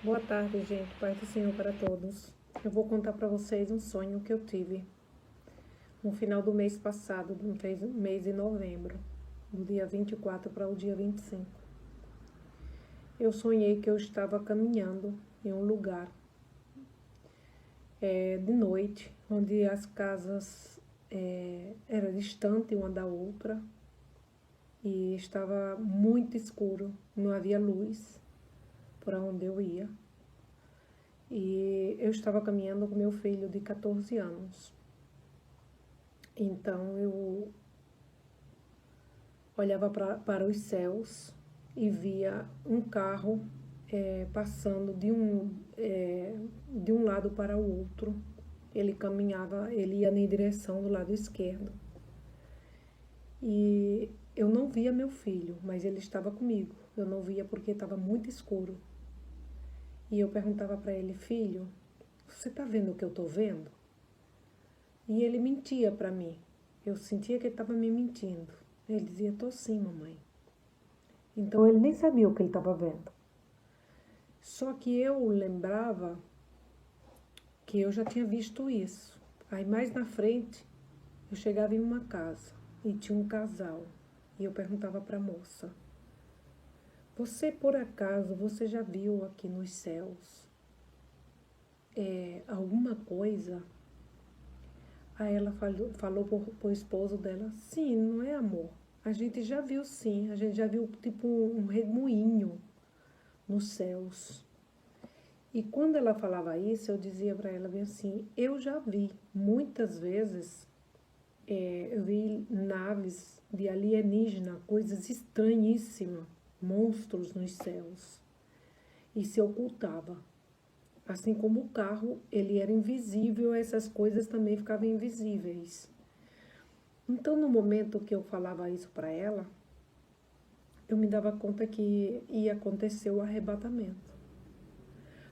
Boa tarde, gente. Paz do Senhor para todos. Eu vou contar para vocês um sonho que eu tive no final do mês passado, no mês de novembro, do dia 24 para o dia 25. Eu sonhei que eu estava caminhando em um lugar de noite, onde as casas eram distantes uma da outra e estava muito escuro, não havia luz por onde eu ia. E eu estava caminhando com meu filho de 14 anos. Então eu olhava para os céus e via um carro passando de um lado para o outro. Ele caminhava, ele ia em direção do lado esquerdo. E eu não via meu filho, mas ele estava comigo. Eu não via porque estava muito escuro. E eu perguntava para ele: filho, você está vendo o que eu estou vendo? E ele mentia para mim. Eu sentia que ele estava me mentindo. Ele dizia: tô sim, mamãe. Então ele nem sabia o que ele estava vendo. Só que eu lembrava que eu já tinha visto isso. Aí mais na frente, eu chegava em uma casa e tinha um casal. E eu perguntava para a moça: você por acaso, você já viu aqui nos céus alguma coisa? Aí ela falou pro esposo dela: sim, não é, amor? A gente já viu sim, a gente já viu tipo um redemoinho nos céus. E quando ela falava isso, eu dizia para ela bem assim: eu já vi muitas vezes, eu vi naves de alienígena, coisas estranhíssimas, monstros nos céus, e se ocultava. Assim como o carro, ele era invisível, essas coisas também ficavam invisíveis. Então, no momento que eu falava isso para ela, eu me dava conta que ia acontecer o arrebatamento.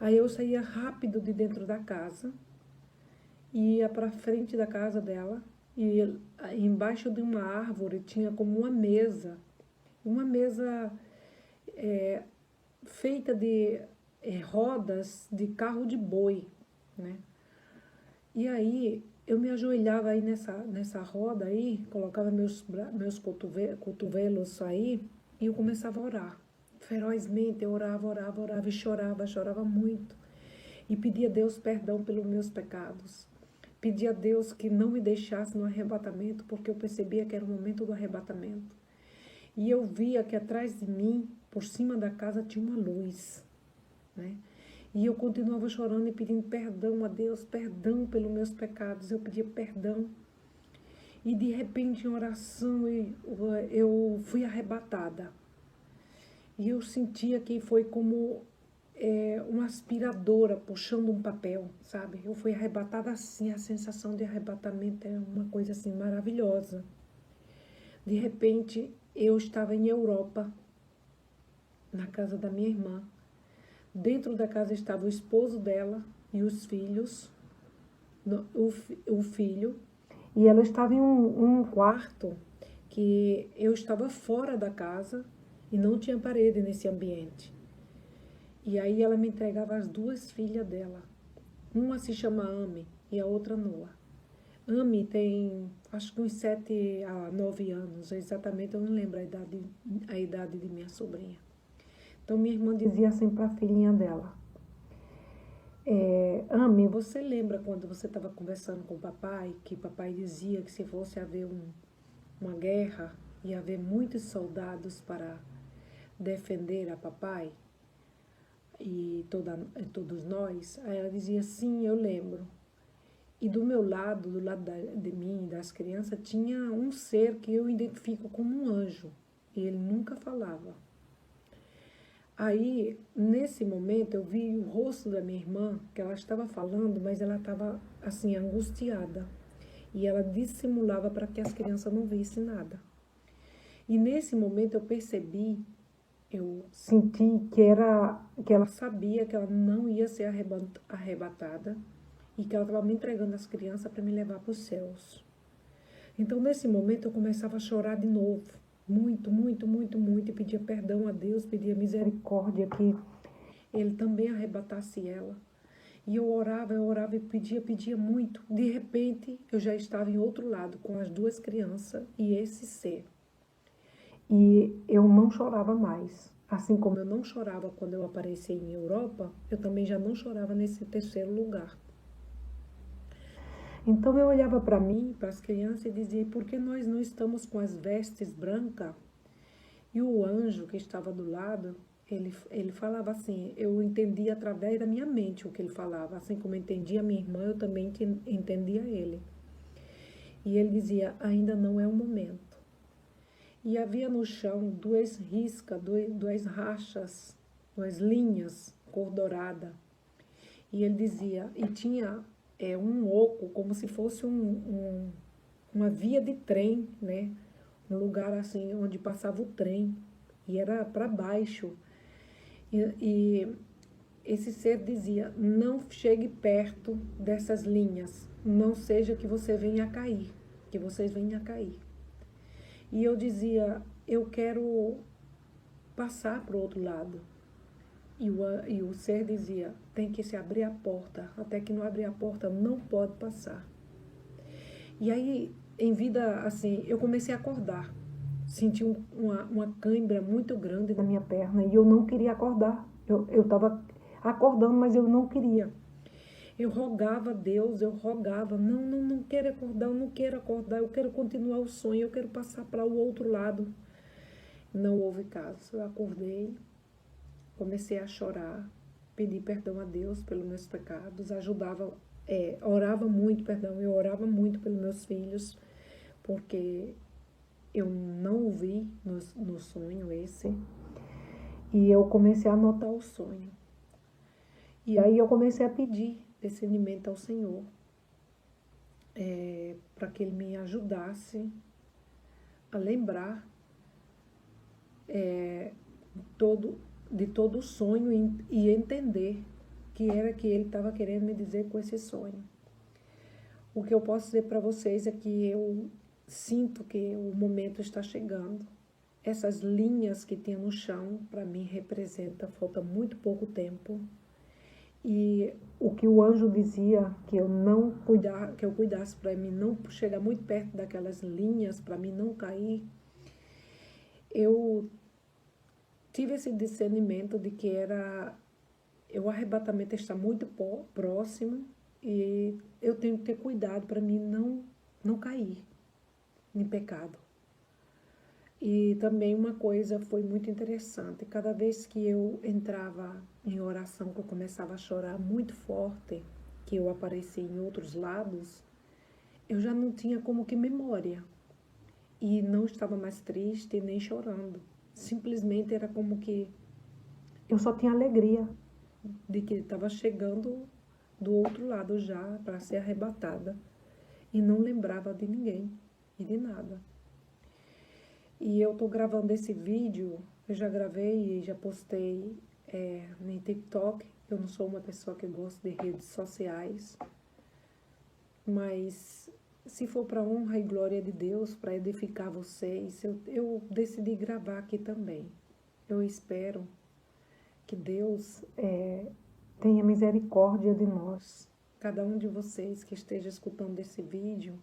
Aí eu saía rápido de dentro da casa, ia para frente da casa dela, e embaixo de uma árvore tinha como uma mesa feita de rodas de carro de boi, né? E aí eu me ajoelhava aí nessa roda aí, colocava meus cotovelos aí e eu começava a orar. Ferozmente eu orava e chorava muito. E pedia a Deus perdão pelos meus pecados. Pedia a Deus que não me deixasse no arrebatamento, porque eu percebia que era o momento do arrebatamento. E eu via que atrás de mim, por cima da casa, tinha uma luz, né? E eu continuava chorando e pedindo perdão a Deus, perdão pelos meus pecados. Eu pedia perdão. E de repente, em oração, eu fui arrebatada. E eu sentia que foi como uma aspiradora puxando um papel, sabe? Eu fui arrebatada assim, a sensação de arrebatamento é uma coisa assim maravilhosa. De repente, eu estava em Europa, na casa da minha irmã. Dentro da casa estava o esposo dela e os filhos, o filho, e ela estava em um quarto que eu estava fora da casa e não tinha parede nesse ambiente. E aí ela me entregava as duas filhas dela. Uma se chama Ame e a outra Noa. Ame tem, acho que uns 7 a 9 anos, exatamente, eu não lembro a idade de minha sobrinha. Então minha irmã dizia assim para a filhinha dela: Ame, você lembra quando você estava conversando com o papai, que papai dizia que se fosse haver uma guerra, ia haver muitos soldados para defender a papai e todos nós? Aí ela dizia: sim, eu lembro. E do meu lado, do lado de mim, das crianças, tinha um ser que eu identifico como um anjo. E ele nunca falava. Aí, nesse momento, eu vi o rosto da minha irmã, que ela estava falando, mas ela estava, assim, angustiada. E ela dissimulava para que as crianças não vissem nada. E nesse momento eu percebi, eu senti que ela sabia que ela não ia ser arrebatada e que ela estava me entregando as crianças para me levar para os céus. Então, nesse momento, eu começava a chorar de novo. Muito, muito, muito, muito. E pedia perdão a Deus, pedia misericórdia que ele também arrebatasse ela. E eu orava e pedia muito. De repente, eu já estava em outro lado, com as duas crianças e esse ser. E eu não chorava mais. Assim como eu não chorava quando eu apareci em Europa, eu também já não chorava nesse terceiro lugar. Então eu olhava para mim, para as crianças, e dizia: por que nós não estamos com as vestes brancas? E o anjo que estava do lado, ele falava assim, eu entendia através da minha mente o que ele falava. Assim como eu entendia a minha irmã, eu também entendia ele. E ele dizia: ainda não é o momento. E havia no chão duas riscas, duas rachas, duas linhas cor dourada. E ele dizia, e tinha um oco, como se fosse uma via de trem, né? Um lugar assim, onde passava o trem. E era para baixo. E esse ser dizia: não chegue perto dessas linhas, não seja que você venha a cair, que vocês venham a cair. E eu dizia: eu quero passar para o outro lado. E o ser dizia: tem que se abrir a porta, até que não abrir a porta não pode passar. E aí, em vida assim, eu comecei a acordar. Senti uma cãibra muito grande na minha perna e eu não queria acordar. Eu estava acordando, mas eu não queria. Eu rogava a Deus, eu rogava: não quero acordar, eu não quero acordar, eu quero continuar o sonho, eu quero passar para o outro lado. Não houve caso. Eu acordei, comecei a chorar, pedi perdão a Deus pelos meus pecados, orava muito, eu orava muito pelos meus filhos, porque eu não o vi no sonho esse. E eu comecei a anotar o sonho. E aí eu comecei a pedir discernimento ao Senhor, para que Ele me ajudasse a lembrar de todo o sonho e entender que era que Ele estava querendo me dizer com esse sonho. O que eu posso dizer para vocês é que eu sinto que o momento está chegando. Essas linhas que tem no chão, para mim, representa, falta muito pouco tempo. E o que o anjo dizia, que eu cuidasse para mim não chegar muito perto daquelas linhas, para mim não cair, eu tive esse discernimento de que o arrebatamento está muito próximo e eu tenho que ter cuidado para mim não cair em pecado. E também uma coisa foi muito interessante, cada vez que eu entrava em oração, que eu começava a chorar muito forte, que eu aparecia em outros lados, eu já não tinha como que memória. E não estava mais triste nem chorando. Simplesmente era como que eu só tinha alegria de que estava chegando do outro lado já para ser arrebatada. E não lembrava de ninguém e de nada. E eu tô gravando esse vídeo, eu já gravei e já postei no TikTok. Eu não sou uma pessoa que gosta de redes sociais, mas se for para honra e glória de Deus, para edificar vocês, eu decidi gravar aqui também. Eu espero que Deus tenha misericórdia de nós. Cada um de vocês que esteja escutando esse vídeo,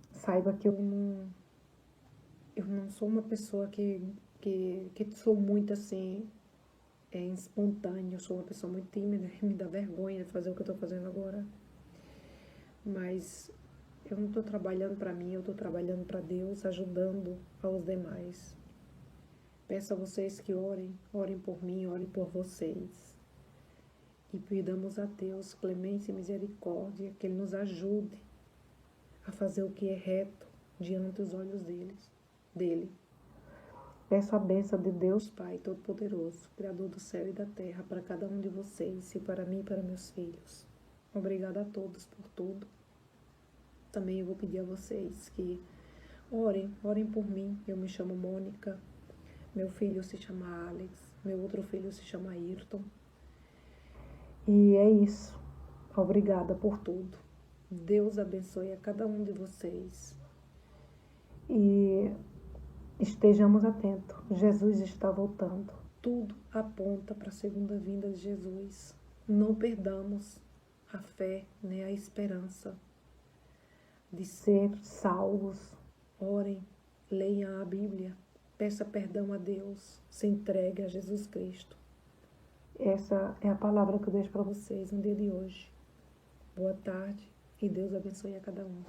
saiba que eu não sou uma pessoa que sou muito assim, espontânea. Eu sou uma pessoa muito tímida, me dá vergonha de fazer o que eu estou fazendo agora. Mas eu não estou trabalhando para mim, eu estou trabalhando para Deus, ajudando aos demais. Peço a vocês que orem por mim, orem por vocês. E pedamos a Deus clemência e misericórdia, que Ele nos ajude a fazer o que é reto diante dos olhos dele. Peço a bênção de Deus Pai Todo-Poderoso, Criador do céu e da terra, para cada um de vocês e para mim e para meus filhos. Obrigada a todos por tudo. Também eu vou pedir a vocês que orem por mim. Eu me chamo Mônica, meu filho se chama Alex, meu outro filho se chama Ayrton. E é isso. Obrigada por tudo. Deus abençoe a cada um de vocês. E estejamos atentos. Jesus está voltando. tudo aponta para a segunda vinda de Jesus. Não perdamos a fé, né, a esperança de ser salvos. Orem, leiam a Bíblia, peça perdão a Deus, se entregue a Jesus Cristo. Essa é a palavra que eu deixo para vocês no dia de hoje. Boa tarde e Deus abençoe a cada um.